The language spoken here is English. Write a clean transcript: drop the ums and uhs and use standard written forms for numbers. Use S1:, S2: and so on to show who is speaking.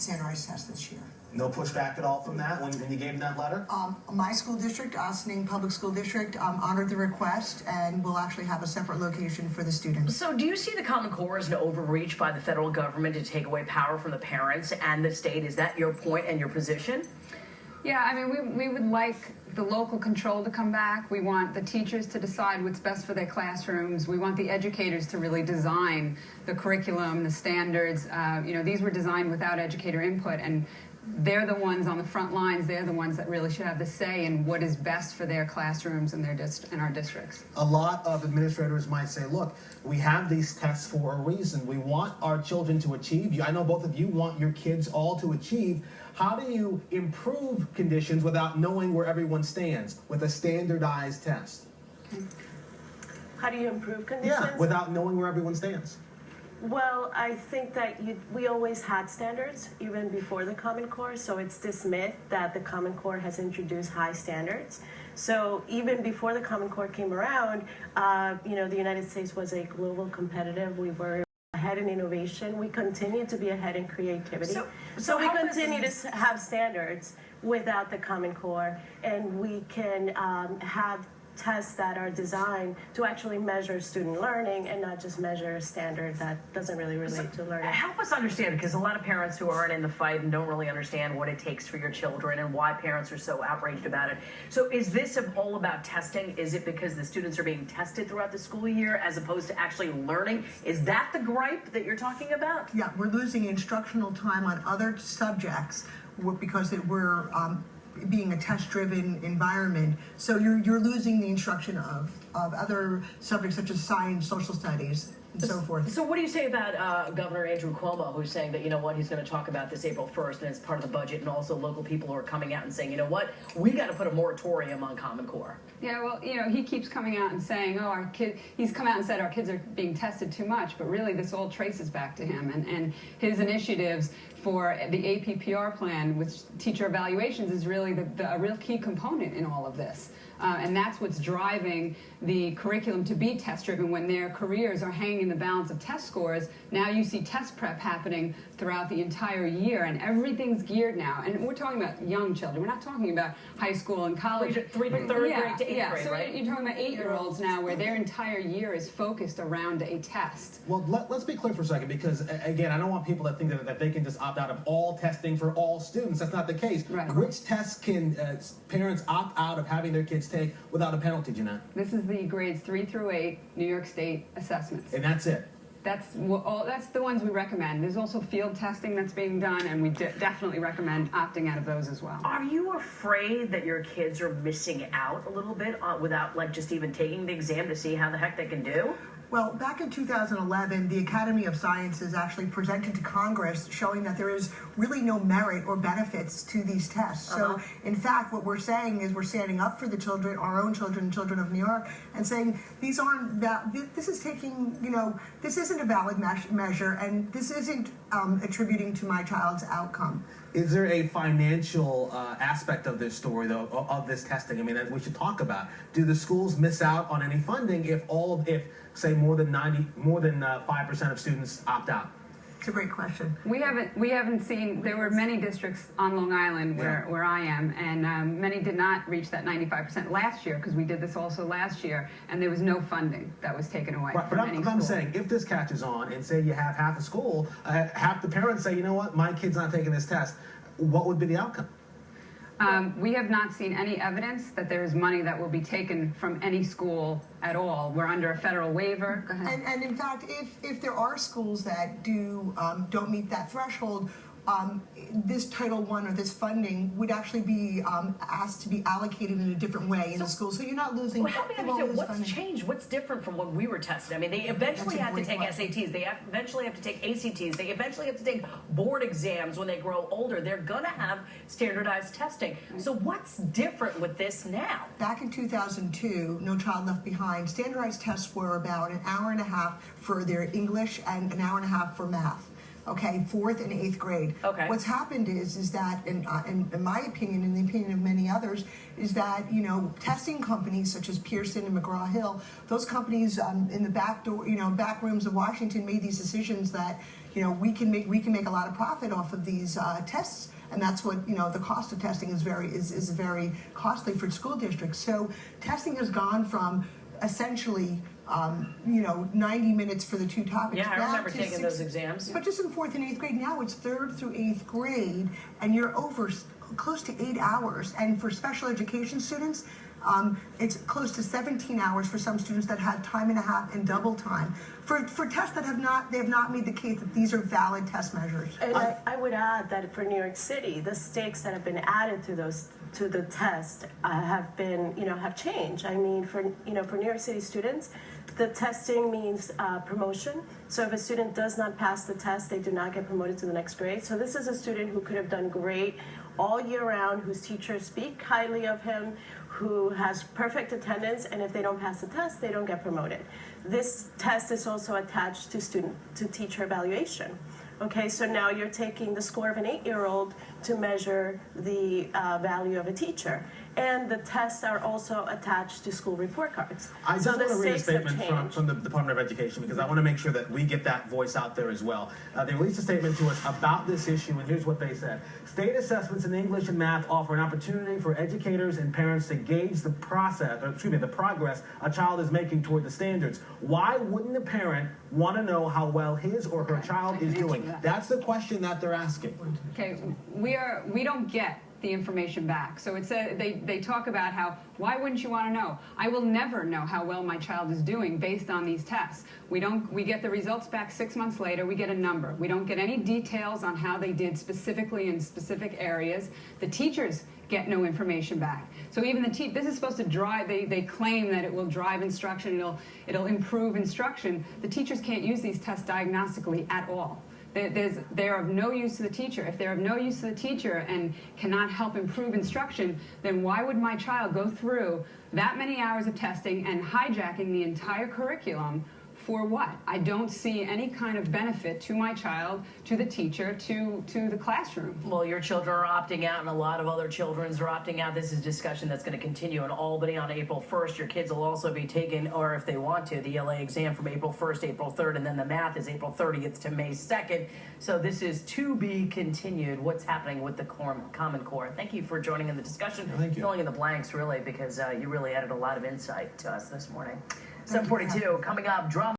S1: standardized test this year.
S2: No pushback at all from that when you gave them that letter?
S1: My school district, Ossining Public School District, honored the request and will actually have a separate location for the students.
S3: So do you see the Common Core as an overreach by the federal government to take away power from the parents and the state? Is that your point and your position?
S4: Yeah, I mean, we would like the local control to come back. We want the teachers to decide what's best for their classrooms. We want the educators to really design the curriculum, the standards. You know, these were designed without educator input, and they're the ones on the front lines. They're the ones that really should have the say in what is best for their classrooms and our districts.
S2: A lot of administrators might say, look, we have these tests for a reason. We want our children to achieve. I know both of you want your kids all to achieve. How do you improve conditions without knowing where everyone stands with a standardized test?
S5: How do you improve conditions?
S2: Yeah, without knowing where everyone stands.
S5: Well, I think that we always had standards even before the Common Core, so it's this myth that the Common Core has introduced high standards. So even before the Common Core came around, you know, the United States was a global competitive. We were ahead in innovation. We continue to be ahead in creativity. So we continue to have standards without the Common Core, and we can have tests that are designed to actually measure student learning and not just measure a standard that doesn't really relate to learning.
S3: Help us understand, because a lot of parents who aren't in the fight and don't really understand what it takes for your children and why parents are so outraged about it. So is this all about testing? Is it because the students are being tested throughout the school year as opposed to actually learning? Is that the gripe that you're talking about?
S1: Yeah, we're losing instructional time on other subjects because we're being a test-driven environment, so you're losing the instruction of other subjects such as science, social studies, and so forth.
S3: So what do you say about Governor Andrew Cuomo, who's saying that, you know what, he's going to talk about this April 1st and it's part of the budget, and also local people who are coming out and saying, you know what, we got to put a moratorium on Common Core?
S4: Yeah, well, you know, he keeps coming out and saying, oh, he's come out and said our kids are being tested too much, but really this all traces back to him and his initiatives for the APPR plan with teacher evaluations is really a real key component in all of this. And that's what's driving the curriculum to be test-driven. When their careers are hanging in the balance of test scores, now you see test prep happening throughout the entire year, and everything's geared now. And we're talking about young children. We're not talking about high school and college.
S3: Third grade to 8th grade,
S4: so
S3: right?
S4: You're talking about 8-year-olds now where their entire year is focused around a test.
S2: Well, let's be clear for a second, because, again, I don't want people to think that they can just opt out of all testing for all students. That's not the case.
S4: Right.
S2: Which tests can parents opt out of having their kids take without a penalty, Jeanette?
S4: This is the grades 3 through 8 New York State assessments.
S2: And that's it?
S4: That's the ones we recommend. There's also field testing that's being done, and we definitely recommend opting out of those as well.
S3: Are you afraid that your kids are missing out a little bit without, like, just even taking the exam to see how the heck they can do?
S1: Well, back in 2011, the Academy of Sciences actually presented to Congress showing that there is really no merit or benefits to these tests. So, in fact, what we're saying is we're standing up for the children, our own children, children of New York, and saying these aren't this is taking, you know, this isn't a valid measure, and this isn't attributing to my child's outcome.
S2: Is there a financial aspect of this story, though, of this testing? I mean, that we should talk about. Do the schools miss out on any funding if say more than 5% of students opt out?
S1: It's a great question.
S4: We haven't seen. There were many districts on Long Island where I am, and many did not reach that 95% last year, because we did this also last year, and there was no funding that was taken away.
S2: Right, but I'm saying, if this catches on, and say you have half a school, half the parents say, you know what, my kid's not taking this test, what would be the outcome?
S4: We have not seen any evidence that there is money that will be taken from any school at all. We're under a federal waiver. Go ahead.
S1: And in fact, if there are schools that don't meet that threshold, this Title I or this funding would actually be asked to be allocated in a different way in the school. So you're not losing.
S3: Well, help me understand what's changed. What's different from when we were tested? I mean, they eventually have to take SATs. They eventually have to take ACTs. They eventually have to take board exams when they grow older. They're going to have standardized testing. So what's different with this now?
S1: Back in 2002, No Child Left Behind, standardized tests were about an hour and a half for their English and an hour and a half for math. Okay, 4th and 8th grade.
S3: Okay.
S1: What's happened is that, in my opinion, and the opinion of many others, is that, you know, testing companies such as Pearson and McGraw-Hill, those companies in the back rooms of Washington made these decisions that, we can make a lot of profit off of these tests. And that's what, the cost of testing is very costly for school districts. So testing has gone from essentially 90 minutes for the two topics.
S3: Yeah, I
S1: back
S3: remember
S1: to
S3: taking those exams.
S1: But just in 4th and 8th grade, now it's 3rd through 8th grade, and you're over close to 8 hours. And for special education students, it's close to 17 hours for some students that have time and a half and double time for tests that they have not made the case that these are valid test measures.
S5: And I would add that for New York City, the stakes that have been added to the test have been, have changed. I mean, for New York City students, the testing means promotion. So if a student does not pass the test, they do not get promoted to the next grade. So this is a student who could have done great all year round, whose teachers speak highly of him, who has perfect attendance, and if they don't pass the test, they don't get promoted. This test is also attached to teacher evaluation. Okay, so now you're taking the score of an 8-year-old to measure the value of a teacher. And the tests are also attached to school report cards.
S2: I just want to read a statement from the Department of Education because I want to make sure that we get that voice out there as well. They released a statement to us about this issue, and here's what they said. State assessments in English and math offer an opportunity for educators and parents to gauge the progress a child is making toward the standards. Why wouldn't a parent want to know how well his or her child is doing? That's the question that they're asking.
S4: Okay, we don't get the information back. So it's they talk about why wouldn't you want to know? I will never know how well my child is doing based on these tests. We get the results back 6 months later, we get a number. We don't get any details on how they did specifically in specific areas. The teachers get no information back. So even this is supposed to drive, they claim that it will drive instruction, it'll improve instruction. The teachers can't use these tests diagnostically at all. They're of no use to the teacher. If they're of no use to the teacher and cannot help improve instruction, then why would my child go through that many hours of testing and hijacking the entire curriculum for what? I don't see any kind of benefit to my child, to the teacher, to the classroom.
S3: Well, your children are opting out and a lot of other children's are opting out. This is a discussion that's going to continue in Albany on April 1st. Your kids will also be taking, or if they want to, the ELA exam from April 1st, April 3rd, and then the math is April 30th to May 2nd. So this is to be continued. What's happening with the Common Core? Thank you for joining in the discussion.
S2: Thank you.
S3: Filling in the blanks, really, because you really added a lot of insight to us this morning. 7:42, coming up, drama.